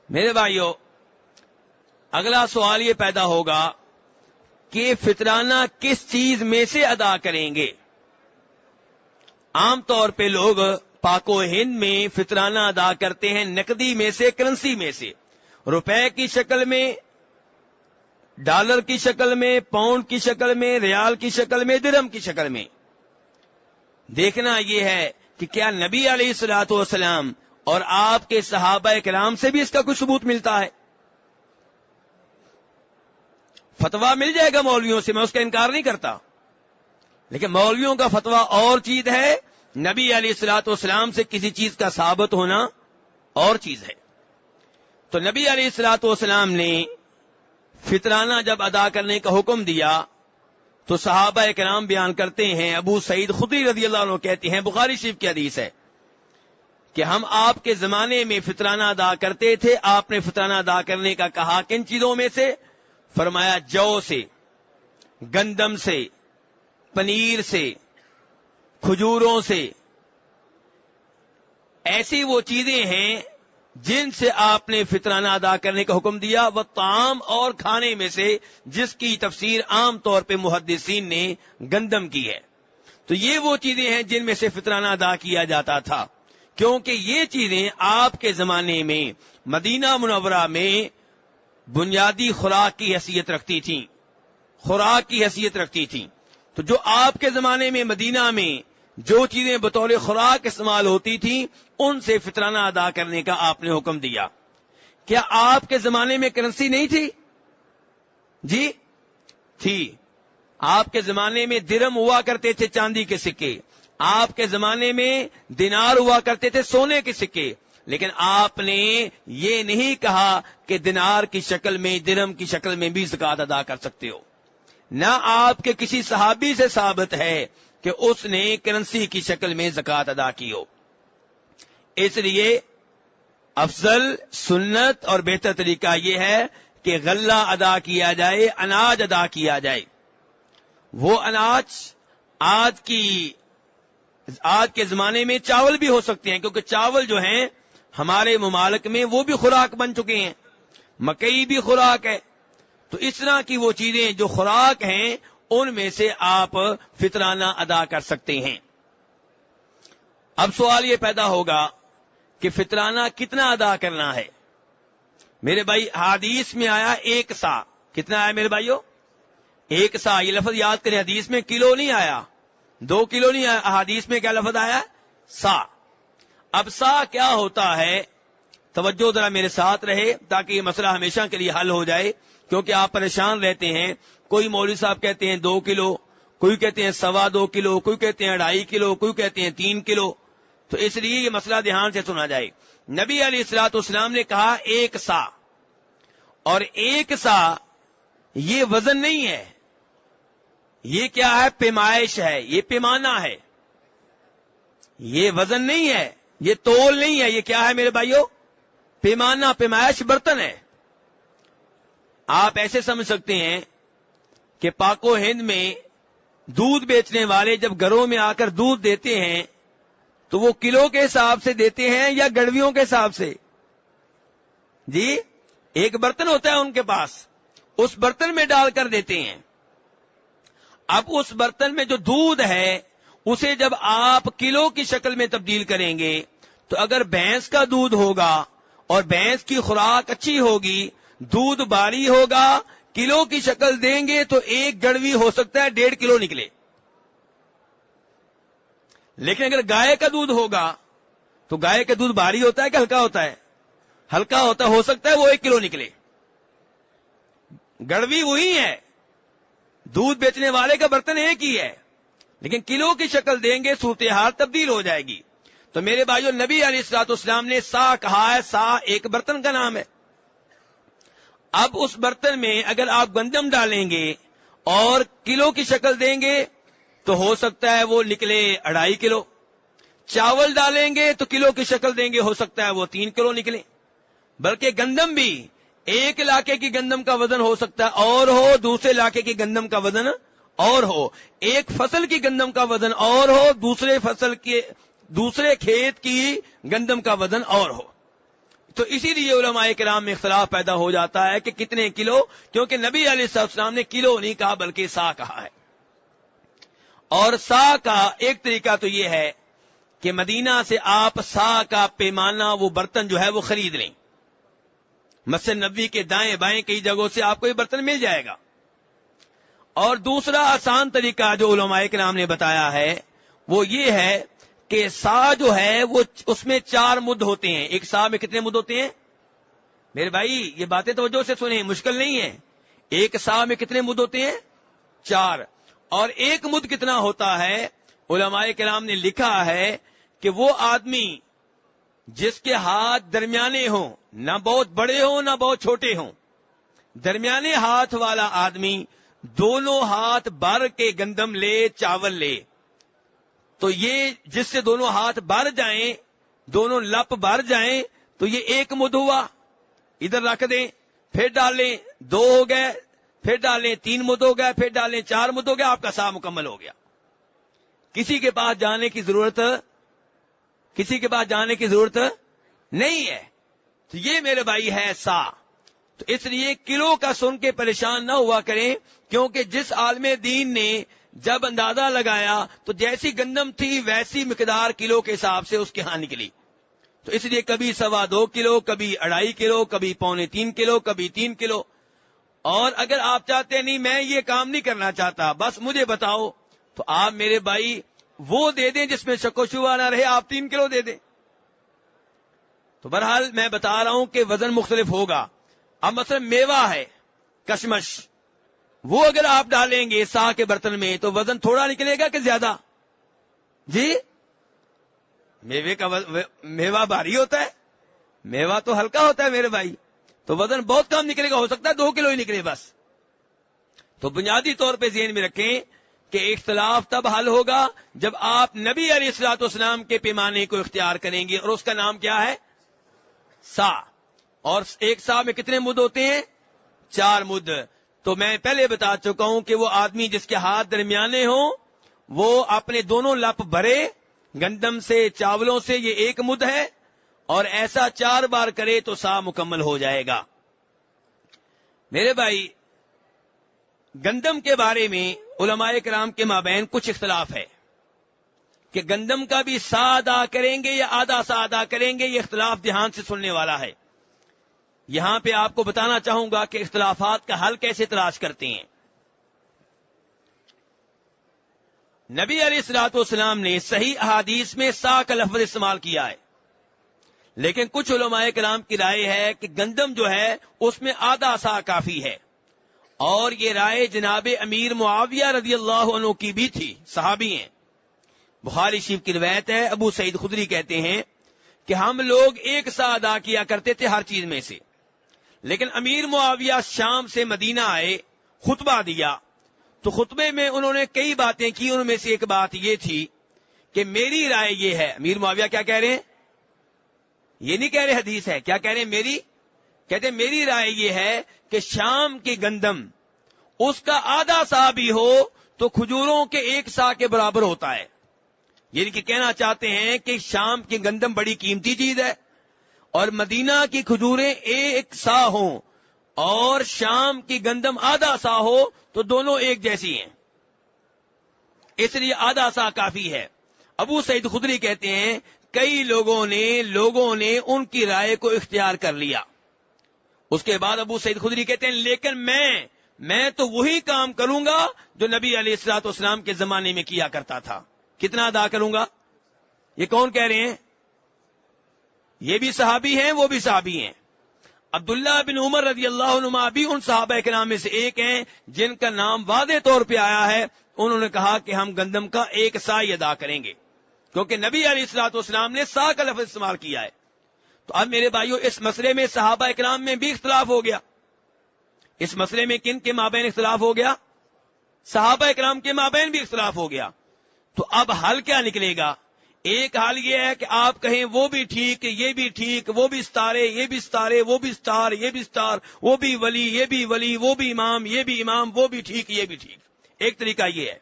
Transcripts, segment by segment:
میرے بھائیوں، اگلا سوال یہ پیدا ہوگا کہ فطرانہ کس چیز میں سے ادا کریں گے؟ عام طور پہ لوگ پاک و ہند میں فطرانہ ادا کرتے ہیں نقدی میں سے، کرنسی میں سے، روپے کی شکل میں، ڈالر کی شکل میں، پاؤنڈ کی شکل میں، ریال کی شکل میں، درہم کی شکل میں۔ دیکھنا یہ ہے کہ کیا نبی علیہ الصلوۃ والسلام اور آپ کے صحابہ کرام سے بھی اس کا کوئی ثبوت ملتا ہے؟ فتویٰ مل جائے گا مولویوں سے، میں اس کا انکار نہیں کرتا، لیکن مولویوں کا فتویٰ اور چیز ہے، نبی علیہ الصلوۃ والسلام سے کسی چیز کا ثابت ہونا اور چیز ہے۔ تو نبی علیہ الصلوۃ والسلام نے فطرانہ جب ادا کرنے کا حکم دیا تو صحابہ کرام بیان کرتے ہیں، ابو سعید خدری رضی اللہ عنہ کہتے ہیں، بخاری شریف کی حدیث ہے کہ ہم آپ کے زمانے میں فطرانہ ادا کرتے تھے، آپ نے فطرانہ ادا کرنے کا کہا، کن چیزوں میں سے؟ فرمایا جو سے، گندم سے، پنیر سے، کھجوروں سے، ایسی وہ چیزیں ہیں جن سے آپ نے فطرانہ ادا کرنے کا حکم دیا، وہ طعام اور کھانے میں سے جس کی تفسیر عام طور پہ محدثین نے گندم کی ہے۔ تو یہ وہ چیزیں ہیں جن میں سے فطرانہ ادا کیا جاتا تھا، کیونکہ یہ چیزیں آپ کے زمانے میں مدینہ منورہ میں بنیادی خوراک کی حیثیت رکھتی تھیں، خوراک کی حیثیت رکھتی تھیں۔ تو جو آپ کے زمانے میں مدینہ میں جو چیزیں بطور خوراک استعمال ہوتی تھیں، ان سے فطرانہ ادا کرنے کا آپ نے حکم دیا۔ کیا آپ کے زمانے میں کرنسی نہیں تھی؟ جی تھی۔ آپ کے زمانے میں درہم ہوا کرتے تھے، چاندی کے سکے، آپ کے زمانے میں دینار ہوا کرتے تھے، سونے کے سکے، لیکن آپ نے یہ نہیں کہا کہ دینار کی شکل میں، درہم کی شکل میں بھی زکوٰۃ ادا کر سکتے ہو۔ نہ آپ کے کسی صحابی سے ثابت ہے کہ اس نے کرنسی کی شکل میں زکوٰۃ ادا کی ہو۔ اس لیے افضل، سنت اور بہتر طریقہ یہ ہے کہ غلہ ادا کیا جائے، اناج ادا کیا جائے۔ وہ اناج آج کے زمانے میں چاول بھی ہو سکتے ہیں، کیونکہ چاول جو ہیں ہمارے ممالک میں وہ بھی خوراک بن چکے ہیں، مکئی بھی خوراک ہے۔ تو اس طرح کی وہ چیزیں جو خوراک ہیں ان میں سے آپ فطرانہ ادا کر سکتے ہیں۔ اب سوال یہ پیدا ہوگا کہ فطرانہ کتنا ادا کرنا ہے؟ میرے بھائی حدیث میں آیا 1 سا۔ کتنا آیا میرے بھائیو؟ 1 سا۔ یہ لفظ یاد کریں، حدیث میں کلو نہیں آیا، 2 کلو نہیں آیا، حدیث میں کیا لفظ آیا؟ سا۔ اب سا کیا ہوتا ہے؟ توجہ ذرا میرے ساتھ رہے تاکہ یہ مسئلہ ہمیشہ کے لیے حل ہو جائے، کیونکہ آپ پریشان رہتے ہیں۔ کوئی مولوی صاحب کہتے ہیں 2 کلو، کوئی کہتے ہیں 2.25 کلو، کوئی کہتے ہیں 2.5 کلو، کوئی کہتے ہیں 3 کلو۔ تو اس لیے یہ مسئلہ دھیان سے سنا جائے۔ نبی علیہ الصلوۃ والسلام نے کہا 1 سا، اور 1 سا یہ وزن نہیں ہے، یہ کیا ہے؟ پیمائش ہے، یہ پیمانہ ہے، یہ وزن نہیں ہے، یہ تول نہیں ہے، یہ کیا ہے میرے بھائیو؟ پیمانہ، پیمائش برتن ہے۔ آپ ایسے سمجھ سکتے ہیں کہ پاک و ہند میں دودھ بیچنے والے جب گھروں میں آ کر دودھ دیتے ہیں تو وہ کلو کے حساب سے دیتے ہیں یا گڑویوں کے حساب سے؟ جی ایک برتن ہوتا ہے ان کے پاس، اس برتن میں ڈال کر دیتے ہیں۔ اب اس برتن میں جو دودھ ہے اسے جب آپ کلو کی شکل میں تبدیل کریں گے تو اگر بھینس کا دودھ ہوگا اور بھینس کی خوراک اچھی ہوگی، دودھ باری ہوگا، کلو کی شکل دیں گے تو 1 گڑوی ہو سکتا ہے 1.5 کلو نکلے۔ لیکن اگر گائے کا دودھ ہوگا تو گائے کا دودھ بھاری ہوتا ہے کہ ہلکا ہوتا ہے؟ ہلکا ہوتا، ہو سکتا ہے وہ 1 کلو نکلے۔ گڑوی وہی ہے، دودھ بیچنے والے کا برتن ایک ہی ہے، لیکن کلو کی شکل دیں گے صورتحال تبدیل ہو جائے گی۔ تو میرے بھائیو، نبی علیہ الصلوۃ والسلام نے سا کہا ہے، سا ایک برتن کا نام ہے۔ اب اس برتن میں اگر آپ گندم ڈالیں گے اور کلو کی شکل دیں گے تو ہو سکتا ہے وہ نکلے 2.5 کلو، چاول ڈالیں گے تو کلو کی شکل دیں گے، ہو سکتا ہے وہ 3 کلو نکلے۔ بلکہ گندم بھی، ایک علاقے کی گندم کا وزن ہو سکتا ہے اور ہو، دوسرے علاقے کی گندم کا وزن اور ہو، ایک فصل کی گندم کا وزن اور ہو، دوسرے کھیت کی گندم کا وزن اور ہو۔ تو اسی لیے علماء کرام میں اختلاف پیدا ہو جاتا ہے کہ کتنے کلو، کیونکہ نبی علیہ السلام نے کلو نہیں کہا بلکہ سا کہا ہے. اور سا کا ایک طریقہ تو یہ ہے کہ مدینہ سے آپ سا کا پیمانہ، وہ برتن جو ہے وہ خرید لیں. مسجد نبوی کے دائیں بائیں کئی جگہوں سے آپ کو یہ برتن مل جائے گا. اور دوسرا آسان طریقہ جو علماء کرام نے بتایا ہے وہ یہ ہے کہ سا جو ہے وہ اس میں 4 مد ہوتے ہیں. ایک سا میں کتنے مد ہوتے ہیں میرے بھائی؟ یہ باتیں توجہ سے سنیں، مشکل نہیں ہے. ایک سا میں کتنے مد ہوتے ہیں؟ 4. اور ایک مد کتنا ہوتا ہے؟ علماء کرام نے لکھا ہے کہ وہ آدمی جس کے ہاتھ درمیانے ہوں، نہ بہت بڑے ہوں نہ بہت چھوٹے ہوں، درمیانے ہاتھ والا آدمی دونوں ہاتھ بھر کے گندم لے، چاول لے، تو یہ جس سے دونوں ہاتھ بھر جائیں، دونوں لپ بھر جائیں، تو یہ ایک مد ہوا. ادھر رکھ دیں، پھر ڈالیں 2 ہو گئے، پھر ڈالیں 3 مد ہو گئے، پھر ڈالیں 4 مد ہو گیا، آپ کا سا مکمل ہو گیا. کسی کے پاس جانے کی ضرورت نہیں ہے. تو یہ میرے بھائی ہے سا. تو اس لیے کلو کا سن کے پریشان نہ ہوا کریں، کیونکہ جس عالم دین نے جب اندازہ لگایا تو جیسی گندم تھی ویسی مقدار کلو کے حساب سے اس کے ہاں نکلی. تو اس لیے کبھی 2.25 کلو، کبھی 2.5 کلو، کبھی 2.25 کلو، کبھی 3 کلو. اور اگر آپ چاہتے ہیں نہیں میں یہ کام نہیں کرنا چاہتا، بس مجھے بتاؤ، تو آپ میرے بھائی وہ دے دیں جس میں شک و شبہ نہ رہے، آپ 3 کلو دے دیں. تو بہرحال میں بتا رہا ہوں کہ وزن مختلف ہوگا. اب مثلا میوہ ہے، کشمش، وہ اگر آپ ڈالیں گے سا کے برتن میں تو وزن تھوڑا نکلے گا کہ زیادہ؟ جی، میوہ بھاری ہوتا ہے، میوہ تو ہلکا ہوتا ہے میرے بھائی، تو وزن بہت کم نکلے گا، ہو سکتا ہے 2 کلو ہی نکلے بس. تو بنیادی طور پہ ذہن میں رکھیں کہ اختلاف تب حل ہوگا جب آپ نبی علیہ الصلوۃ والسلام کے پیمانے کو اختیار کریں گے، اور اس کا نام کیا ہے؟ سا. اور ایک سا میں کتنے مد ہوتے ہیں؟ 4 مد. تو میں پہلے بتا چکا ہوں کہ وہ آدمی جس کے ہاتھ درمیانے ہوں وہ اپنے دونوں لپ بھرے گندم سے، چاولوں سے، یہ 1 مد ہے، اور ایسا 4 بار کرے تو سا مکمل ہو جائے گا. میرے بھائی گندم کے بارے میں علماء کرام کے مابین کچھ اختلاف ہے کہ گندم کا بھی سا ادا کریں گے یا آدھا سا ادا کریں گے. یہ اختلاف دھیان سے سننے والا ہے. یہاں پہ آپ کو بتانا چاہوں گا کہ اختلافات کا حل کیسے تلاش کرتے ہیں. نبی علیہ الصلوۃ والسلام نے صحیح احادیث میں سا کا لفظ استعمال کیا ہے، لیکن کچھ علماء کرام کی رائے ہے کہ گندم جو ہے اس میں آدھا سا کافی ہے. اور یہ رائے جناب امیر معاویہ رضی اللہ عنہ کی بھی تھی، صحابی ہیں. بخاری شریف کی روایت ہے، ابو سعید خدری کہتے ہیں کہ ہم لوگ 1 سا ادا کیا کرتے تھے ہر چیز میں سے، لیکن امیر معاویہ شام سے مدینہ آئے، خطبہ دیا، تو خطبے میں انہوں نے کئی باتیں کی. ان میں سے ایک بات یہ تھی کہ میری رائے یہ ہے. امیر معاویہ کیا کہہ رہے ہیں؟ یہ نہیں کہہ رہے حدیث ہے، کیا کہہ رہے ہیں؟ کہتے ہیں میری رائے یہ ہے کہ شام کی گندم اس کا آدھا سا بھی ہو تو کھجوروں کے 1 سا کے برابر ہوتا ہے. یعنی کہ کہنا چاہتے ہیں کہ شام کی گندم بڑی قیمتی چیز ہے، اور مدینہ کی کھجوریں 1 سا ہوں اور شام کی گندم آدھا سا ہو تو دونوں ایک جیسی ہیں، اس لیے آدھا سا کافی ہے. ابو سعید خدری کہتے ہیں کئی لوگوں نے ان کی رائے کو اختیار کر لیا. اس کے بعد ابو سعید خدری کہتے ہیں لیکن میں تو وہی کام کروں گا جو نبی علیہ الصلوۃ والسلام کے زمانے میں کیا کرتا تھا. کتنا ادا کروں گا؟ یہ کون کہہ رہے ہیں؟ یہ بھی صحابی ہیں، وہ بھی صحابی ہیں. عبداللہ بن عمر رضی اللہ عنہما بھی ان صحابہ کرام میں سے ایک ہیں جن کا نام واضح طور پہ آیا ہے. انہوں نے کہا کہ ہم گندم کا 1 سا ہی ادا کریں گے، کیونکہ نبی علیہ الصلوۃ والسلام نے سا کا لفظ استعمال کیا ہے. تو اب میرے بھائیوں اس مسئلے میں صحابہ کرام میں بھی اختلاف ہو گیا. اس مسئلے میں کن کے مابین اختلاف ہو گیا؟ صحابہ کرام کے مابین بھی اختلاف ہو گیا. تو اب حل کیا نکلے گا؟ ایک حل یہ ہے کہ آپ کہیں وہ بھی ٹھیک، یہ بھی ٹھیک، وہ بھی ستارے، یہ بھی ستارے، وہ بھی ستار، یہ بھی ستار، وہ بھی ولی، یہ بھی ولی، وہ بھی امام، یہ بھی امام، وہ بھی ٹھیک، یہ بھی ٹھیک. ایک طریقہ یہ ہے.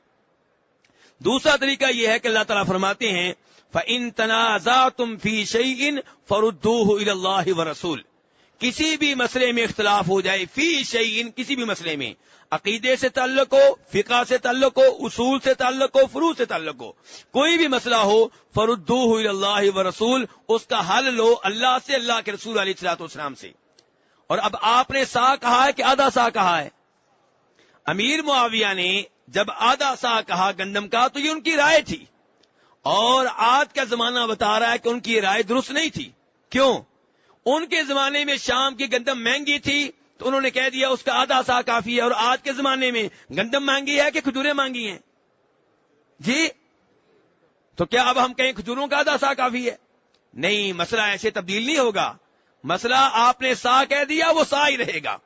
دوسرا طریقہ یہ ہے کہ اللہ تعالیٰ فرماتے ہیں فَإِن تَنَازَعْتُمْ فِي شَيْءٍ فَرُدُّوهُ إِلَى اللَّهِ وَرَسُولِهِ، کسی بھی مسئلے میں اختلاف ہو جائے، فی شیء، کسی بھی مسئلے میں، عقیدے سے تعلق ہو، فقہ سے تعلق ہو، اصول سے تعلق ہو، فروع سے تعلق ہو، کوئی بھی مسئلہ ہو، فَرُدُّوهُ إِلَى اللَّهِ وَرَسُولِهِ، اس کا حل لو اللہ سے، اللہ کے رسول علیہ الصلوۃ والسلام سے۔ اور اب آپ نے سا کہا ہے کہ آدھا سا کہا ہے؟ امیر معاویہ نے جب آدھا سا کہا گندم کا تو یہ ان کی رائے تھی، اور آج کا زمانہ بتا رہا ہے کہ ان کی رائے درست نہیں تھی۔ کیوں؟ ان کے زمانے میں شام کی گندم مہنگی تھی تو انہوں نے کہہ دیا اس کا آدھا سا کافی ہے، اور آج کے زمانے میں گندم مہنگی ہے کہ کھجوریں مہنگی ہیں؟ جی، تو کیا اب ہم کہیں کھجوروں کا آدھا سا کافی ہے؟ نہیں، مسئلہ ایسے تبدیل نہیں ہوگا۔ مسئلہ آپ نے سا کہہ دیا، وہ سا ہی رہے گا۔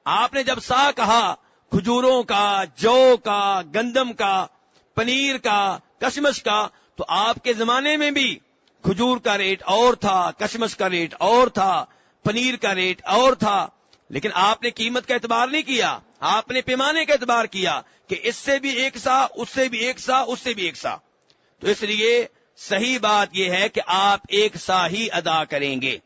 آپ نے جب سا کہا کھجوروں کا، جو کا، گندم کا، پنیر کا، کشمش کا، تو آپ کے زمانے میں بھی کھجور کا ریٹ اور تھا، کشمش کا ریٹ اور تھا، پنیر کا ریٹ اور تھا، لیکن آپ نے قیمت کا اعتبار نہیں کیا، آپ نے پیمانے کا اعتبار کیا کہ اس سے بھی ایک سا، اس سے بھی ایک سا، اس سے بھی ایک سا۔ تو اس لیے صحیح بات یہ ہے کہ آپ ایک سا ہی ادا کریں گے۔